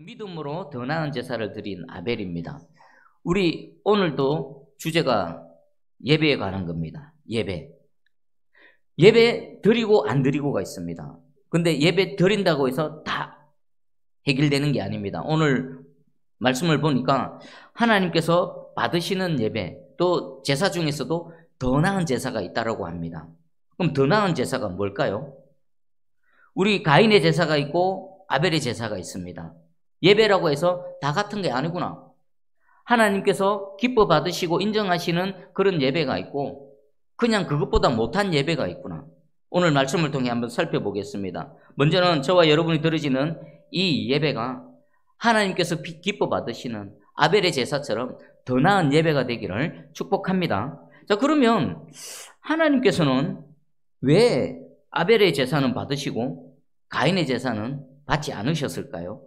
믿음으로 더 나은 제사를 드린 아벨입니다. 우리 오늘도 주제가 예배에 관한 겁니다. 예배. 예배 드리고 안 드리고가 있습니다. 근데 예배 드린다고 해서 다 해결되는 게 아닙니다. 오늘 말씀을 보니까 하나님께서 받으시는 예배, 또 제사 중에서도 더 나은 제사가 있다고 합니다. 그럼 더 나은 제사가 뭘까요? 우리 가인의 제사가 있고 아벨의 제사가 있습니다. 예배라고 해서 다 같은 게 아니구나. 하나님께서 기뻐 받으시고 인정하시는 그런 예배가 있고 그냥 그것보다 못한 예배가 있구나. 오늘 말씀을 통해 한번 살펴보겠습니다. 먼저는 저와 여러분이 드려지는 이 예배가 하나님께서 기뻐 받으시는 아벨의 제사처럼 더 나은 예배가 되기를 축복합니다. 자, 그러면 하나님께서는 왜 아벨의 제사는 받으시고 가인의 제사는 받지 않으셨을까요?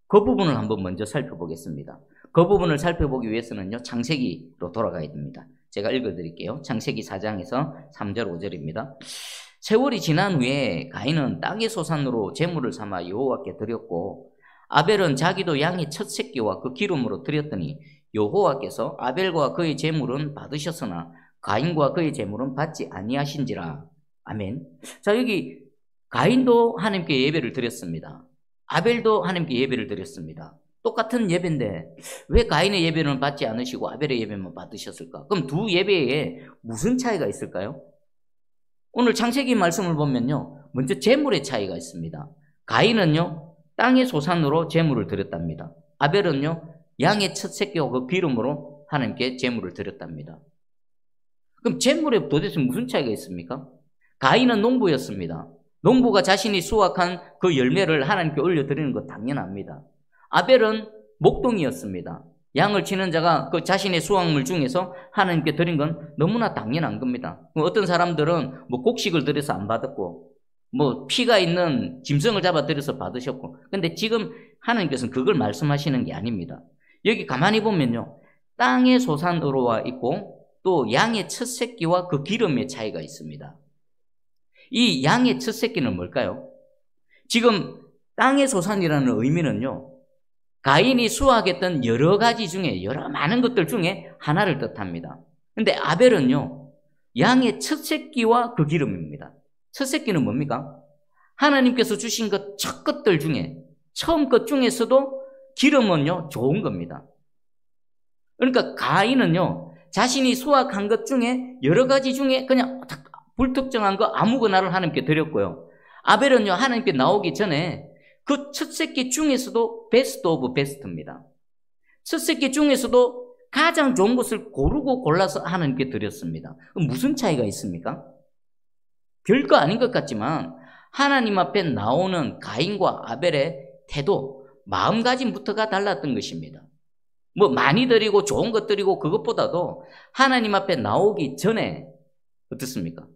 그 부분을 한번 먼저 살펴보겠습니다. 그 부분을 살펴보기 위해서는요, 창세기로 돌아가야 됩니다. 제가 읽어드릴게요. 창세기 4장에서 3절 5절입니다. 세월이 지난 후에 가인은 땅의 소산으로 제물을 삼아 여호와께 드렸고 아벨은 자기도 양의 첫 새끼와 그 기름으로 드렸더니 여호와께서 아벨과 그의 제물은 받으셨으나 가인과 그의 제물은 받지 아니하신지라. 아멘. 자, 여기 가인도 하나님께 예배를 드렸습니다. 아벨도 하나님께 예배를 드렸습니다. 똑같은 예배인데 왜 가인의 예배는 받지 않으시고 아벨의 예배만 받으셨을까? 그럼 두 예배에 무슨 차이가 있을까요? 오늘 창세기 말씀을 보면요, 먼저 제물의 차이가 있습니다. 가인은요, 땅의 소산으로 제물을 드렸답니다. 아벨은요, 양의 첫 새끼와 그 기름으로 하나님께 제물을 드렸답니다. 그럼 제물에 도대체 무슨 차이가 있습니까? 가인은 농부였습니다. 농부가 자신이 수확한 그 열매를 하나님께 올려드리는 것 당연합니다. 아벨은 목동이었습니다. 양을 치는 자가 그 자신의 수확물 중에서 하나님께 드린 건 너무나 당연한 겁니다. 어떤 사람들은 뭐 곡식을 드려서 안 받았고, 뭐 피가 있는 짐승을 잡아 드려서 받으셨고, 근데 지금 하나님께서는 그걸 말씀하시는 게 아닙니다. 여기 가만히 보면요, 땅의 소산으로와 있고 또 양의 첫 새끼와 그 기름의 차이가 있습니다. 이 양의 첫 새끼는 뭘까요? 지금 땅의 소산이라는 의미는요, 가인이 수확했던 여러 가지 중에 여러 많은 것들 중에 하나를 뜻합니다. 근데 아벨은요, 양의 첫 새끼와 그 기름입니다. 첫 새끼는 뭡니까? 하나님께서 주신 것 첫 것들 중에 처음 것 중에서도 기름은요, 좋은 겁니다. 그러니까 가인은요, 자신이 수확한 것 중에 여러 가지 중에 그냥 불특정한 거 아무거나를 하나님께 드렸고요. 아벨은요, 하나님께 나오기 전에 그 첫 새끼 중에서도 베스트 오브 베스트입니다. 첫 새끼 중에서도 가장 좋은 것을 고르고 골라서 하나님께 드렸습니다. 무슨 차이가 있습니까? 별거 아닌 것 같지만 하나님 앞에 나오는 가인과 아벨의 태도, 마음가짐부터가 달랐던 것입니다. 뭐 많이 드리고 좋은 것 드리고 그것보다도 하나님 앞에 나오기 전에 어떻습니까?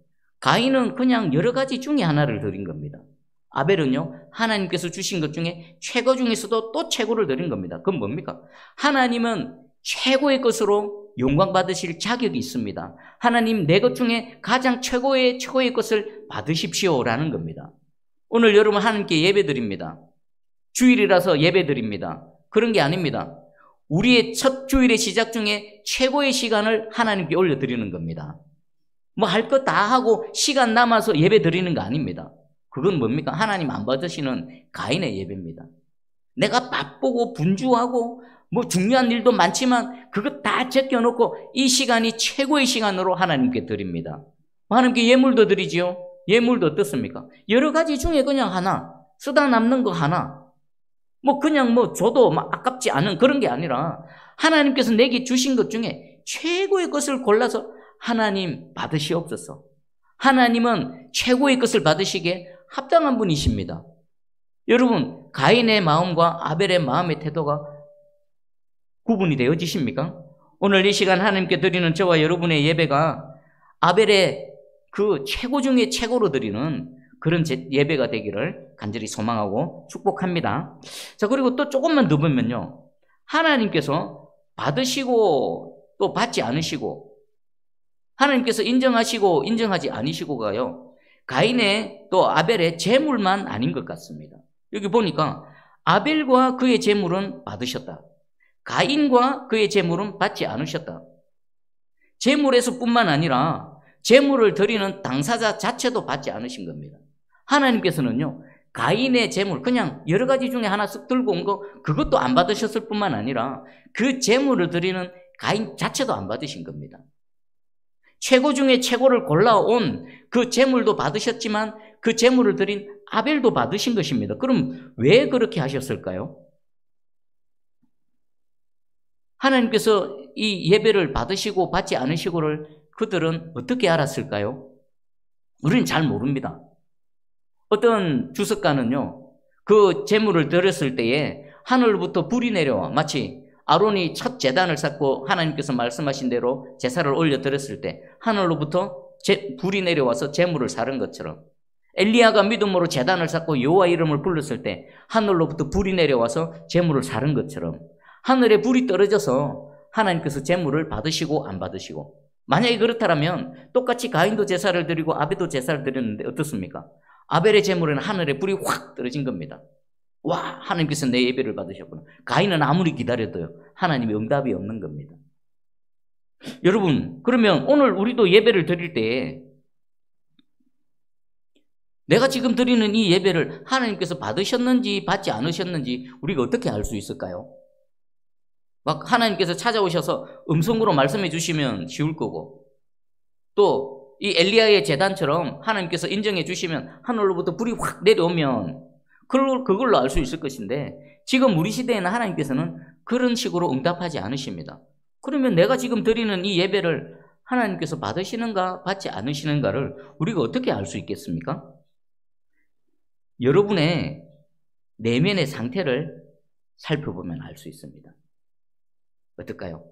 가인은 그냥 여러 가지 중에 하나를 드린 겁니다. 아벨은요, 하나님께서 주신 것 중에 최고 중에서도 또 최고를 드린 겁니다. 그건 뭡니까? 하나님은 최고의 것으로 영광 받으실 자격이 있습니다. 하나님 내 것 중에 가장 최고의 것을 받으십시오라는 겁니다. 오늘 여러분 하나님께 예배 드립니다. 주일이라서 예배 드립니다. 그런 게 아닙니다. 우리의 첫 주일의 시작 중에 최고의 시간을 하나님께 올려드리는 겁니다. 뭐 할 거 다 하고 시간 남아서 예배 드리는 거 아닙니다. 그건 뭡니까? 하나님 안 받으시는 가인의 예배입니다. 내가 바쁘고 분주하고 뭐 중요한 일도 많지만 그거 다 제껴놓고 이 시간이 최고의 시간으로 하나님께 드립니다. 하나님께 예물도 드리지요. 예물도 어떻습니까? 여러 가지 중에 그냥 하나, 쓰다 남는 거 하나, 뭐 그냥 뭐 줘도 막 아깝지 않은 그런 게 아니라 하나님께서 내게 주신 것 중에 최고의 것을 골라서 하나님 받으시옵소서. 하나님은 최고의 것을 받으시기에 합당한 분이십니다. 여러분, 가인의 마음과 아벨의 마음의 태도가 구분이 되어지십니까? 오늘 이 시간 하나님께 드리는 저와 여러분의 예배가 아벨의 그 최고 중에 최고로 드리는 그런 예배가 되기를 간절히 소망하고 축복합니다. 자, 그리고 또 조금만 더 보면요, 하나님께서 받으시고 또 받지 않으시고 하나님께서 인정하시고 인정하지 않으시고가요, 가인의 또 아벨의 제물만 아닌 것 같습니다. 여기 보니까 아벨과 그의 제물은 받으셨다. 가인과 그의 제물은 받지 않으셨다. 제물에서뿐만 아니라 제물을 드리는 당사자 자체도 받지 않으신 겁니다. 하나님께서는요, 가인의 제물, 그냥 여러 가지 중에 하나 쓱 들고 온 거, 그것도 안 받으셨을 뿐만 아니라 그 제물을 드리는 가인 자체도 안 받으신 겁니다. 최고 중에 최고를 골라온 그 제물도 받으셨지만 그 제물을 드린 아벨도 받으신 것입니다. 그럼 왜 그렇게 하셨을까요? 하나님께서 이 예배를 받으시고 받지 않으시고를 그들은 어떻게 알았을까요? 우리는 잘 모릅니다. 어떤 주석가는요, 그 제물을 드렸을 때에 하늘로부터 불이 내려와 마치 아론이 첫 제단을 쌓고 하나님께서 말씀하신 대로 제사를 올려 드렸을 때 하늘로부터 불이 내려와서 제물을 사른 것처럼, 엘리야가 믿음으로 제단을 쌓고 여호와 이름을 불렀을 때 하늘로부터 불이 내려와서 제물을 사른 것처럼 하늘에 불이 떨어져서 하나님께서 제물을 받으시고 안 받으시고, 만약에 그렇다면 똑같이 가인도 제사를 드리고 아벨도 제사를 드렸는데 어떻습니까? 아벨의 제물에는 하늘에 불이 확 떨어진 겁니다. 와, 하나님께서 내 예배를 받으셨구나. 가인은 아무리 기다려도요, 하나님의 응답이 없는 겁니다. 여러분, 그러면 오늘 우리도 예배를 드릴 때 내가 지금 드리는 이 예배를 하나님께서 받으셨는지 받지 않으셨는지 우리가 어떻게 알 수 있을까요? 막 하나님께서 찾아오셔서 음성으로 말씀해 주시면 쉬울 거고, 또 이 엘리야의 제단처럼 하나님께서 인정해 주시면 하늘로부터 불이 확 내려오면 그걸로 알 수 있을 것인데, 지금 우리 시대에는 하나님께서는 그런 식으로 응답하지 않으십니다. 그러면 내가 지금 드리는 이 예배를 하나님께서 받으시는가 받지 않으시는가를 우리가 어떻게 알 수 있겠습니까? 여러분의 내면의 상태를 살펴보면 알 수 있습니다. 어떨까요?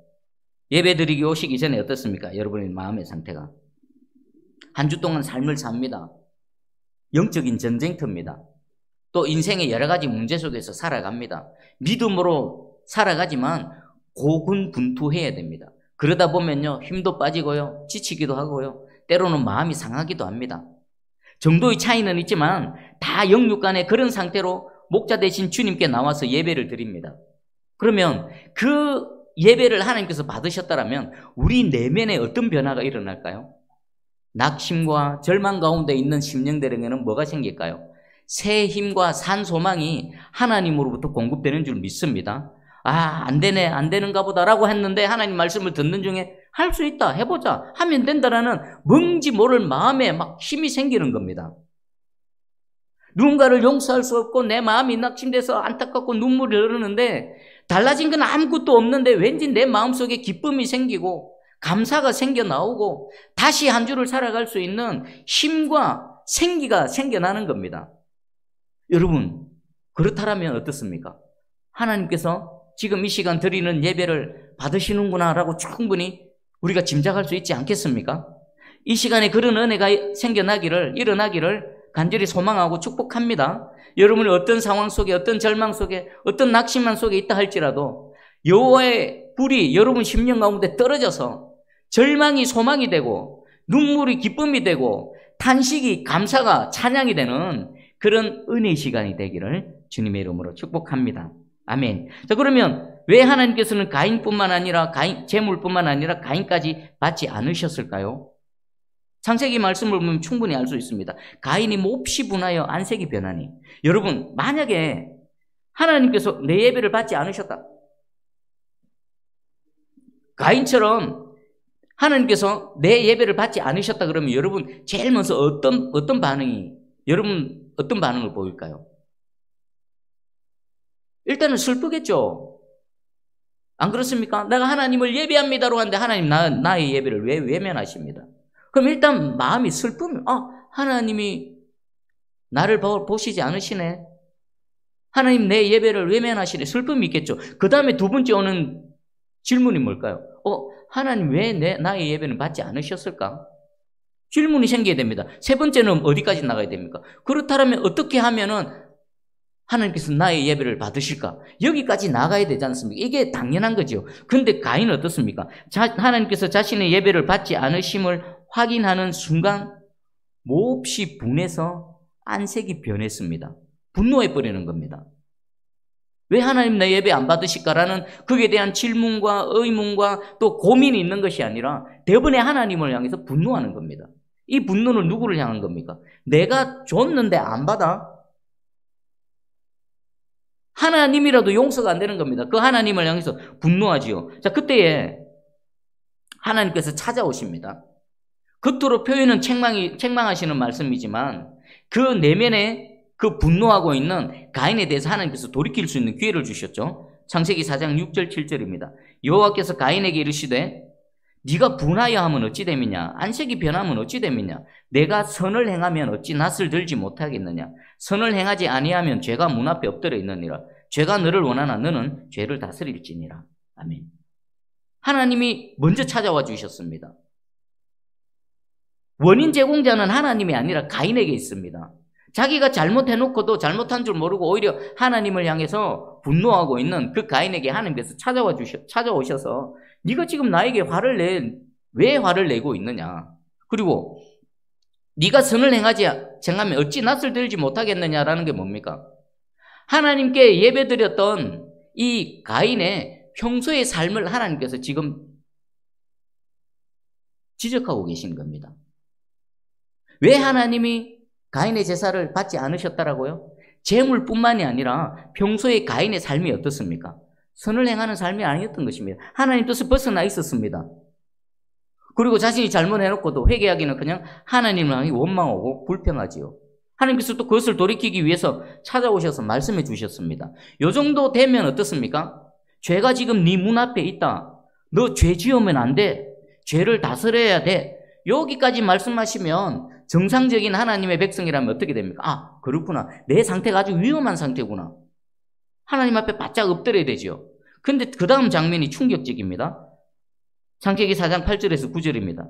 예배 드리기 오시기 전에 어떻습니까? 여러분의 마음의 상태가. 한 주 동안 삶을 삽니다. 영적인 전쟁터입니다. 또 인생의 여러 가지 문제 속에서 살아갑니다. 믿음으로 살아가지만 고군분투해야 됩니다. 그러다 보면요, 힘도 빠지고요, 지치기도 하고요, 때로는 마음이 상하기도 합니다. 정도의 차이는 있지만 다 영육 간의 그런 상태로 목자 되신 주님께 나와서 예배를 드립니다. 그러면 그 예배를 하나님께서 받으셨다면 우리 내면에 어떤 변화가 일어날까요? 낙심과 절망 가운데 있는 심령들에게는 뭐가 생길까요? 새 힘과 산 소망이 하나님으로부터 공급되는 줄 믿습니다. 아, 안 되네, 안 되는가 보다라고 했는데 하나님 말씀을 듣는 중에 할 수 있다, 해보자, 하면 된다라는 뭔지 모를 마음에 막 힘이 생기는 겁니다. 누군가를 용서할 수 없고 내 마음이 낙심돼서 안타깝고 눈물이 흐르는데 달라진 건 아무것도 없는데 왠지 내 마음속에 기쁨이 생기고 감사가 생겨나오고 다시 한 주를 살아갈 수 있는 힘과 생기가 생겨나는 겁니다. 여러분, 그렇다면 어떻습니까? 하나님께서 지금 이 시간 드리는 예배를 받으시는구나라고 충분히 우리가 짐작할 수 있지 않겠습니까? 이 시간에 그런 은혜가 일어나기를 간절히 소망하고 축복합니다. 여러분이 어떤 상황 속에, 어떤 절망 속에, 어떤 낙심만 속에 있다 할지라도 여호와의 불이 여러분 심령 가운데 떨어져서 절망이 소망이 되고 눈물이 기쁨이 되고 탄식이 감사가 찬양이 되는 그런 은혜의 시간이 되기를 주님의 이름으로 축복합니다. 아멘. 자, 그러면 왜 하나님께서는 가인뿐만 아니라 제물뿐만 아니라 가인까지 받지 않으셨을까요? 창세기 말씀을 보면 충분히 알 수 있습니다. 가인이 몹시 분하여 안색이 변하니. 여러분, 만약에 하나님께서 내 예배를 받지 않으셨다, 가인처럼 하나님께서 내 예배를 받지 않으셨다 그러면 여러분 제일 먼저 어떤 반응을 보일까요? 일단은 슬프겠죠. 안 그렇습니까? 내가 하나님을 예배합니다로 하는데 하나님 나의 예배를 왜 외면하십니다. 그럼 일단 마음이 슬프면 하나님이 나를 보시지 않으시네, 하나님 내 예배를 외면하시네, 슬픔이 있겠죠. 그 다음에 두 번째 오는 질문이 뭘까요? 하나님 왜 나의 예배는 받지 않으셨을까? 질문이 생겨야 됩니다. 세 번째는 어디까지 나가야 됩니까? 그렇다면 어떻게 하면은 하나님께서 나의 예배를 받으실까? 여기까지 나가야 되지 않습니까? 이게 당연한 거죠. 근데 가인은 어떻습니까? 하나님께서 자신의 예배를 받지 않으심을 확인하는 순간 몹시 분해서 안색이 변했습니다. 분노해버리는 겁니다. 왜 하나님 내 예배 안 받으실까라는 거기에 대한 질문과 의문과 또 고민이 있는 것이 아니라 대부분의 하나님을 향해서 분노하는 겁니다. 이 분노는 누구를 향한 겁니까? 내가 줬는데 안 받아? 하나님이라도 용서가 안 되는 겁니다. 그 하나님을 향해서 분노하지요. 자, 그때에 하나님께서 찾아오십니다. 겉으로 표현은 책망하시는 말씀이지만 그 내면에 그 분노하고 있는 가인에 대해서 하나님께서 돌이킬 수 있는 기회를 주셨죠. 창세기 4장 6절 7절입니다. 여호와께서 가인에게 이르시되 네가 분하여 하면 어찌 됨이냐? 안색이 변하면 어찌 됨이냐? 내가 선을 행하면 어찌 낯을 들지 못하겠느냐? 선을 행하지 아니하면 죄가 문 앞에 엎드려 있느니라. 죄가 너를 원하나 너는 죄를 다스릴지니라. 아멘. 하나님이 먼저 찾아와 주셨습니다. 원인 제공자는 하나님이 아니라 가인에게 있습니다. 자기가 잘못해놓고도 잘못한 줄 모르고 오히려 하나님을 향해서 분노하고 있는 그 가인에게 하나님께서 찾아오셔서 네가 지금 나에게 왜 화를 내고 있느냐? 그리고 네가 선을 행하면 어찌 낯을 들지 못하겠느냐라는 게 뭡니까? 하나님께 예배드렸던 이 가인의 평소의 삶을 하나님께서 지금 지적하고 계신 겁니다. 왜 하나님이 가인의 제사를 받지 않으셨다라고요? 재물뿐만이 아니라 평소에 가인의 삶이 어떻습니까? 선을 행하는 삶이 아니었던 것입니다. 하나님 뜻을 벗어나 있었습니다. 그리고 자신이 잘못해놓고도 회개하기는 그냥 하나님을 향해 원망하고 불평하지요. 하나님께서 또 그것을 돌이키기 위해서 찾아오셔서 말씀해 주셨습니다. 요 정도 되면 어떻습니까? 죄가 지금 네 문 앞에 있다. 너 죄 지으면 안 돼. 죄를 다스려야 돼. 여기까지 말씀하시면 정상적인 하나님의 백성이라면 어떻게 됩니까? 아, 그렇구나. 내 상태가 아주 위험한 상태구나. 하나님 앞에 바짝 엎드려야 되죠. 근데 그 다음 장면이 충격적입니다. 창세기 4장 8절에서 9절입니다.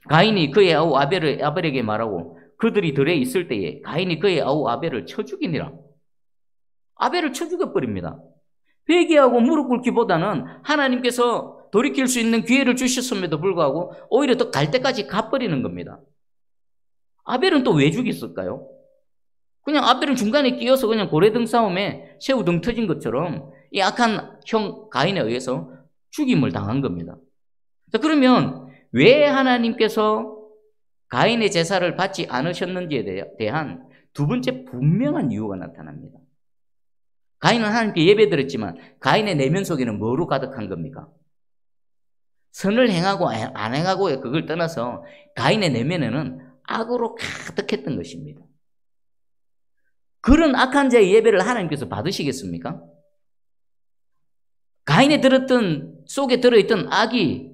가인이 그의 아우 아벨에게 말하고 그들이 들에 있을 때에 가인이 그의 아우 아벨을 쳐 죽이니라. 아벨을 쳐 죽여버립니다. 회개하고 무릎 꿇기보다는 하나님께서 돌이킬 수 있는 기회를 주셨음에도 불구하고 오히려 더 갈 때까지 가버리는 겁니다. 아벨은 또 왜 죽였을까요? 그냥 아벨은 중간에 끼어서 그냥 고래등 싸움에 새우등 터진 것처럼 이 악한 형 가인에 의해서 죽임을 당한 겁니다. 자, 그러면 왜 하나님께서 가인의 제사를 받지 않으셨는지에 대한 두 번째 분명한 이유가 나타납니다. 가인은 하나님께 예배드렸지만 가인의 내면 속에는 뭐로 가득한 겁니까? 선을 행하고 안 행하고의 그걸 떠나서 가인의 내면에는 악으로 가득했던 것입니다. 그런 악한 자의 예배를 하나님께서 받으시겠습니까? 가인에 속에 들어있던 악이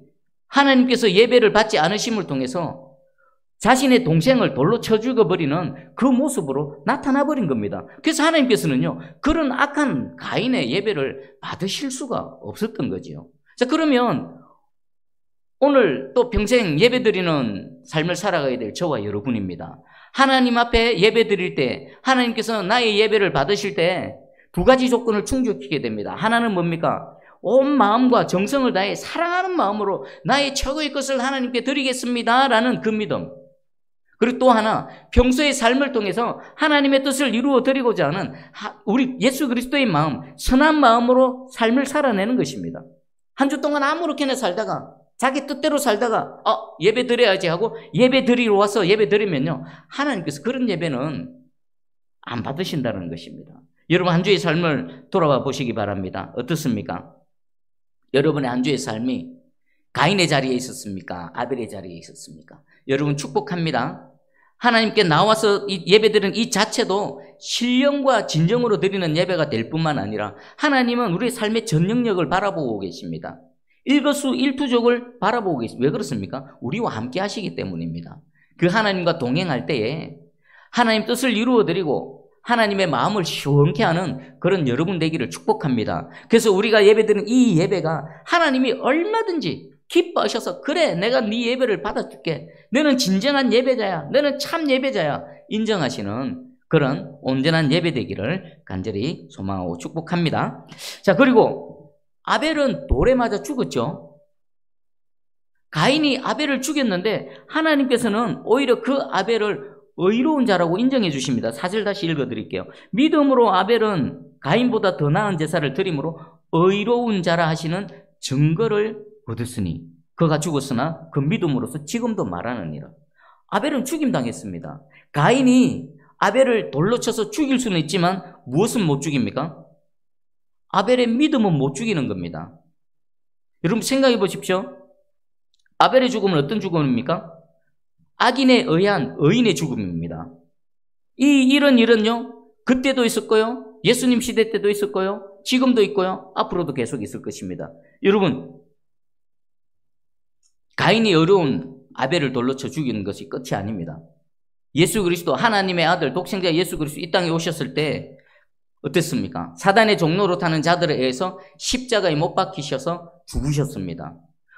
하나님께서 예배를 받지 않으심을 통해서 자신의 동생을 돌로 쳐 죽어버리는 그 모습으로 나타나 버린 겁니다. 그래서 하나님께서는요, 그런 악한 가인의 예배를 받으실 수가 없었던 거지요. 자, 그러면 오늘 또 평생 예배드리는 삶을 살아가야 될 저와 여러분입니다. 하나님 앞에 예배드릴 때 하나님께서 나의 예배를 받으실 때 두 가지 조건을 충족시키게 됩니다. 하나는 뭡니까? 온 마음과 정성을 다해 사랑하는 마음으로 나의 최고의 것을 하나님께 드리겠습니다 라는 그 믿음. 그리고 또 하나, 평소의 삶을 통해서 하나님의 뜻을 이루어 드리고자 하는 우리 예수 그리스도의 마음, 선한 마음으로 삶을 살아내는 것입니다. 한 주 동안 아무렇게나 살다가 자기 뜻대로 살다가 예배 드려야지 하고 예배 드리러 와서 예배 드리면요, 하나님께서 그런 예배는 안 받으신다는 것입니다. 여러분 한 주의 삶을 돌아봐 보시기 바랍니다. 어떻습니까? 여러분의 한 주의 삶이 가인의 자리에 있었습니까? 아벨의 자리에 있었습니까? 여러분 축복합니다. 하나님께 나와서 예배드리는 이 자체도 신령과 진정으로 드리는 예배가 될 뿐만 아니라 하나님은 우리의 삶의 전 영역을 바라보고 계십니다. 일거수일투족을 바라보고 계십니다. 왜 그렇습니까? 우리와 함께 하시기 때문입니다. 그 하나님과 동행할 때에 하나님 뜻을 이루어드리고 하나님의 마음을 시원케 하는 그런 여러분 되기를 축복합니다. 그래서 우리가 예배드리는 이 예배가 하나님이 얼마든지 기뻐하셔서 그래 내가 네 예배를 받아줄게, 너는 진정한 예배자야, 너는 참 예배자야 인정하시는 그런 온전한 예배 되기를 간절히 소망하고 축복합니다. 자, 그리고 아벨은 돌에 맞아 죽었죠. 가인이 아벨을 죽였는데 하나님께서는 오히려 그 아벨을 의로운 자라고 인정해 주십니다. 4절 다시 읽어드릴게요. 믿음으로 아벨은 가인보다 더 나은 제사를 드림으로 의로운 자라 하시는 증거를 얻었으니 그가 죽었으나 그 믿음으로서 지금도 말하느니라. 아벨은 죽임당했습니다. 가인이 아벨을 돌로 쳐서 죽일 수는 있지만 무엇은 못 죽입니까? 아벨의 믿음은 못 죽이는 겁니다. 여러분 생각해 보십시오. 아벨의 죽음은 어떤 죽음입니까? 악인에 의한 의인의 죽음입니다. 이런 일은요, 그때도 있었고요, 예수님 시대 때도 있었고요, 지금도 있고요, 앞으로도 계속 있을 것입니다. 여러분, 가인이 어려운 아벨을 돌로 쳐 죽이는 것이 끝이 아닙니다. 예수 그리스도 하나님의 아들 독생자 예수 그리스도 이 땅에 오셨을 때 어땠습니까? 사단의 종로로 타는 자들에 의해서 십자가에 못 박히셔서 죽으셨습니다.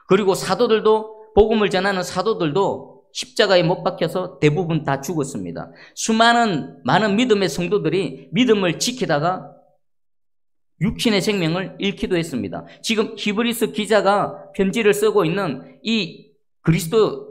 그리고 사도들도, 복음을 전하는 사도들도 십자가에 못 박혀서 대부분 다 죽었습니다. 많은 믿음의 성도들이 믿음을 지키다가 육신의 생명을 잃기도 했습니다. 지금 히브리서 기자가 편지를 쓰고 있는 이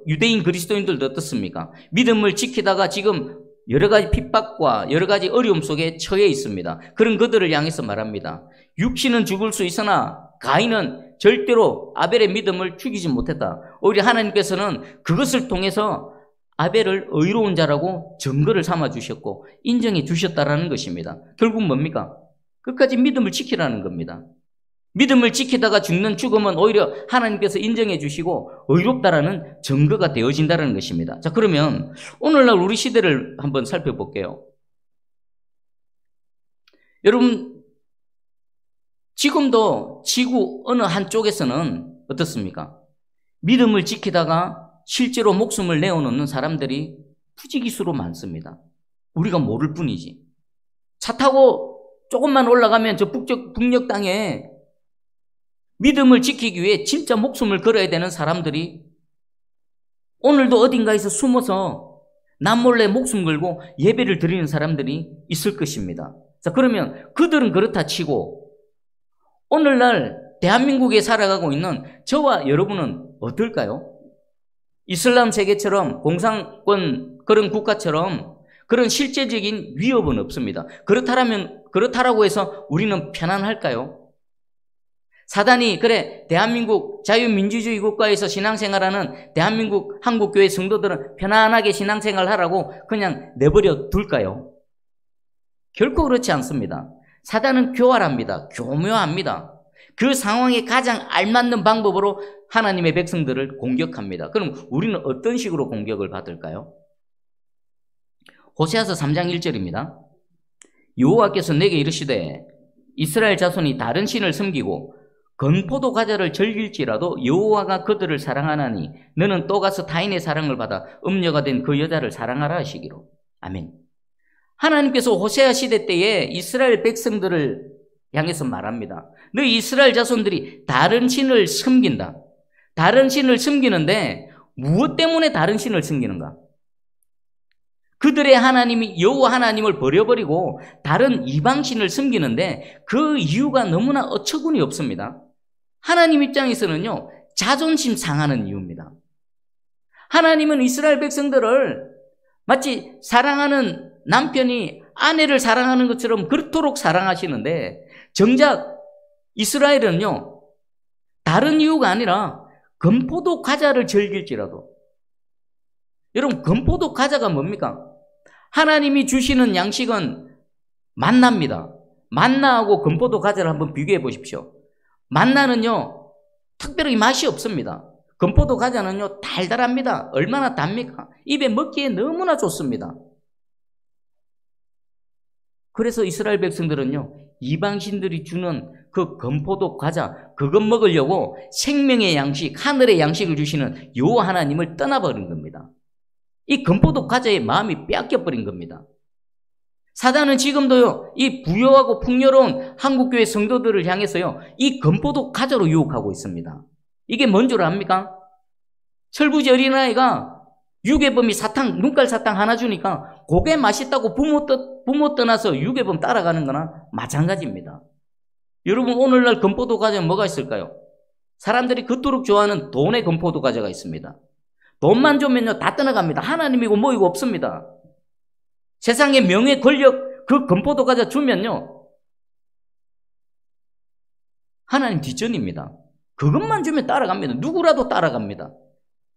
유대인 그리스도인들도 어떻습니까? 믿음을 지키다가 지금 여러 가지 핍박과 여러 가지 어려움 속에 처해 있습니다. 그런 그들을 향해서 말합니다. 육신은 죽을 수 있으나 가인은 절대로 아벨의 믿음을 죽이지 못했다. 오히려 하나님께서는 그것을 통해서 아벨을 의로운 자라고 증거를 삼아 주셨고 인정해 주셨다라는 것입니다. 결국 뭡니까? 끝까지 믿음을 지키라는 겁니다. 믿음을 지키다가 죽는 죽음은 오히려 하나님께서 인정해 주시고 의롭다라는 증거가 되어진다는 것입니다. 자, 그러면 오늘날 우리 시대를 한번 살펴볼게요. 여러분, 지금도 지구 어느 한쪽에서는 어떻습니까? 믿음을 지키다가 실제로 목숨을 내어놓는 사람들이 부지기수로 많습니다. 우리가 모를 뿐이지. 차 타고 조금만 올라가면 저 북녘 땅에 믿음을 지키기 위해 진짜 목숨을 걸어야 되는 사람들이 오늘도 어딘가에서 숨어서 남몰래 목숨 걸고 예배를 드리는 사람들이 있을 것입니다. 자, 그러면 그들은 그렇다 치고 오늘날 대한민국에 살아가고 있는 저와 여러분은 어떨까요? 이슬람 세계처럼 공산권 그런 국가처럼 그런 실제적인 위협은 없습니다. 그렇다라고 해서 우리는 편안할까요? 사단이 그래 대한민국 자유민주주의 국가에서 신앙생활하는 대한민국 한국교회 성도들은 편안하게 신앙생활하라고 그냥 내버려 둘까요? 결코 그렇지 않습니다. 사단은 교활합니다. 교묘합니다. 그 상황에 가장 알맞는 방법으로 하나님의 백성들을 공격합니다. 그럼 우리는 어떤 식으로 공격을 받을까요? 호세아서 3장 1절입니다. 여호와께서 내게 이르시되 이스라엘 자손이 다른 신을 섬기고 건포도 과자를 즐길지라도 여호와가 그들을 사랑하나니 너는 또 가서 타인의 사랑을 받아 음녀가 된 그 여자를 사랑하라 하시기로. 아멘. 하나님께서 호세아 시대 때에 이스라엘 백성들을 향해서 말합니다. 너희 이스라엘 자손들이 다른 신을 섬긴다. 다른 신을 섬기는데 무엇 때문에 다른 신을 섬기는가? 그들의 하나님이 여호와 하나님을 버려버리고 다른 이방신을 섬기는데 그 이유가 너무나 어처구니 없습니다. 하나님 입장에서는요, 자존심 상하는 이유입니다. 하나님은 이스라엘 백성들을 마치 사랑하는 남편이 아내를 사랑하는 것처럼 그렇도록 사랑하시는데 정작 이스라엘은요, 다른 이유가 아니라 건포도 과자를 즐길지라도. 여러분, 건포도 과자가 뭡니까? 하나님이 주시는 양식은 만나입니다. 만나하고 건포도 과자를 한번 비교해 보십시오. 만나는요, 특별히 맛이 없습니다. 건포도 과자는요, 달달합니다. 얼마나 답니까? 입에 먹기에 너무나 좋습니다. 그래서 이스라엘 백성들은요, 이방신들이 주는 그 건포도 과자, 그것 먹으려고 생명의 양식, 하늘의 양식을 주시는 여호와 하나님을 떠나버린 겁니다. 이 건포도 과자의 마음이 빼앗겨버린 겁니다. 사단은 지금도요, 이 부유하고 풍요로운 한국교회 성도들을 향해서요, 이 건포도 과자로 유혹하고 있습니다. 이게 뭔 줄 압니까? 철부지 어린아이가 유괴범이 눈깔 사탕 하나 주니까 그게 맛있다고 부모 떠나서 유괴범 따라가는 거나 마찬가지입니다. 여러분, 오늘날 건포도 과자는 뭐가 있을까요? 사람들이 그토록 좋아하는 돈의 건포도 과자가 있습니다. 돈만 주면요, 다 떠나갑니다. 하나님이고 뭐이고 없습니다. 세상의 명예, 권력, 그 건포도 과자 주면요, 하나님 뒷전입니다. 그것만 주면 따라갑니다. 누구라도 따라갑니다.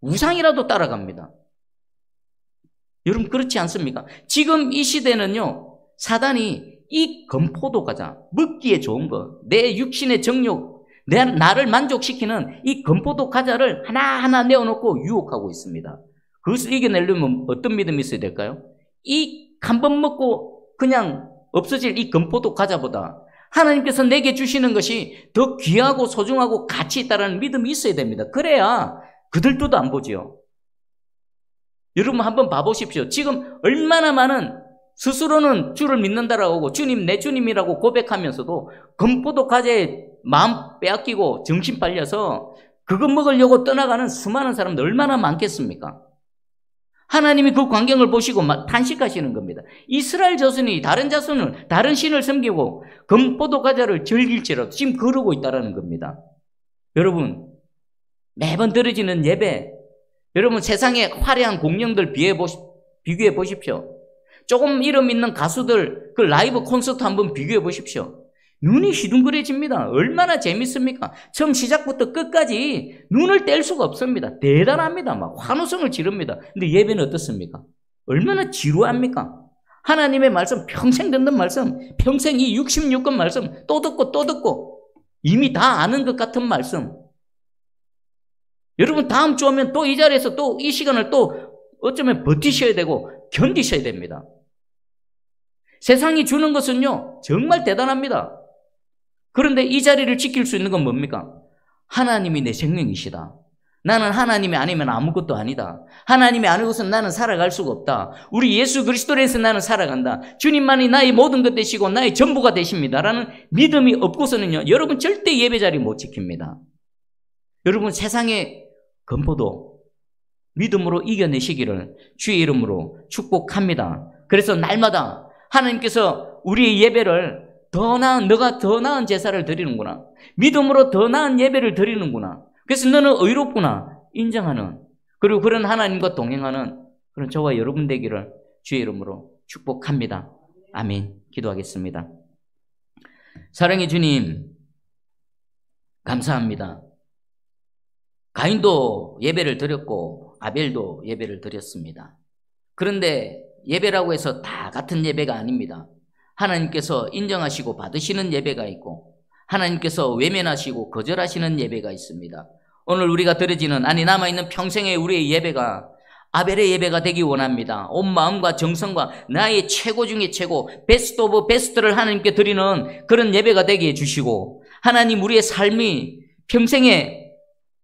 우상이라도 따라갑니다. 여러분 그렇지 않습니까? 지금 이 시대는요, 사단이 이 건포도 과자, 먹기에 좋은 거, 내 육신의 정욕, 나를 만족시키는 이 건포도 과자를 하나하나 내어놓고 유혹하고 있습니다. 그것을 이겨내려면 어떤 믿음이 있어야 될까요? 이 한 번 먹고 그냥 없어질 이 건포도 과자보다 하나님께서 내게 주시는 것이 더 귀하고 소중하고 가치 있다는 믿음이 있어야 됩니다. 그래야 그들도 안 보지요. 여러분 한번 봐보십시오. 지금 얼마나 많은 스스로는 주를 믿는다라고 하고 주님 내 주님이라고 고백하면서도 건포도 과자에 마음 빼앗기고 정신 빨려서 그거 먹으려고 떠나가는 수많은 사람들 얼마나 많겠습니까? 하나님이 그 광경을 보시고 탄식하시는 겁니다. 이스라엘 자손이 다른 자손을, 다른 신을 섬기고 건포도 과자를 즐길지라도 지금 그러고 있다는 겁니다. 여러분, 매번 드려지는 예배, 여러분 세상의 화려한 공연들 비교해 보십시오. 조금 이름 있는 가수들 그 라이브 콘서트 한번 비교해 보십시오. 눈이 휘둥그레집니다. 얼마나 재밌습니까? 처음 시작부터 끝까지 눈을 뗄 수가 없습니다. 대단합니다. 막 환호성을 지릅니다. 근데 예배는 어떻습니까? 얼마나 지루합니까? 하나님의 말씀, 평생 듣는 말씀, 평생 이 66권 말씀 또 듣고 또 듣고 이미 다 아는 것 같은 말씀. 여러분 다음 주 오면 또 이 자리에서 또 이 시간을 또 어쩌면 버티셔야 되고 견디셔야 됩니다. 세상이 주는 것은요 정말 대단합니다. 그런데 이 자리를 지킬 수 있는 건 뭡니까? 하나님이 내 생명이시다. 나는 하나님이 아니면 아무것도 아니다. 하나님이 아니고서는 나는 살아갈 수가 없다. 우리 예수 그리스도에서 나는 살아간다. 주님만이 나의 모든 것 되시고 나의 전부가 되십니다. 라는 믿음이 없고서는요 여러분 절대 예배 자리 못 지킵니다. 여러분 세상의 건포도 믿음으로 이겨내시기를 주의 이름으로 축복합니다. 그래서 날마다 하나님께서 우리의 예배를 너가 더 나은 제사를 드리는구나. 믿음으로 더 나은 예배를 드리는구나. 그래서 너는 의롭구나. 인정하는, 그리고 그런 하나님과 동행하는 그런 저와 여러분 되기를 주의 이름으로 축복합니다. 아멘. 기도하겠습니다. 사랑의 주님, 감사합니다. 가인도 예배를 드렸고 아벨도 예배를 드렸습니다. 그런데 예배라고 해서 다 같은 예배가 아닙니다. 하나님께서 인정하시고 받으시는 예배가 있고 하나님께서 외면하시고 거절하시는 예배가 있습니다. 오늘 우리가 드려지는, 남아있는 평생의 우리의 예배가 아벨의 예배가 되기 원합니다. 온 마음과 정성과 나의 최고 중에 최고, 베스트 오브 베스트를 하나님께 드리는 그런 예배가 되게 해주시고, 하나님 우리의 삶이 평생에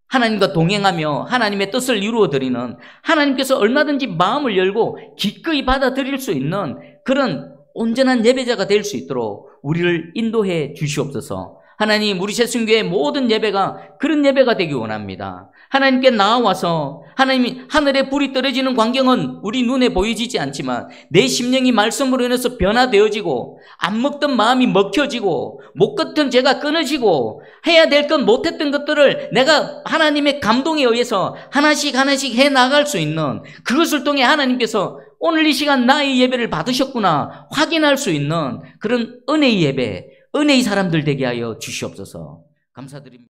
하나님과 동행하며 하나님의 뜻을 이루어 드리는, 하나님께서 얼마든지 마음을 열고 기꺼이 받아들일 수 있는 그런 온전한 예배자가 될 수 있도록 우리를 인도해 주시옵소서. 하나님, 우리 새순교의 모든 예배가 그런 예배가 되기 원합니다. 하나님께 나와서 하나님이 하늘에 불이 떨어지는 광경은 우리 눈에 보이지지 않지만 내 심령이 말씀으로 인해서 변화되어지고 안 먹던 마음이 먹혀지고 못 걷던 죄가 끊어지고 해야 될 건 못했던 것들을 내가 하나님의 감동에 의해서 하나씩 하나씩 해나갈 수 있는, 그것을 통해 하나님께서 오늘 이 시간 나의 예배를 받으셨구나 확인할 수 있는 그런 은혜의 예배, 은혜의 사람들 되게 하여 주시옵소서. 감사드립니다.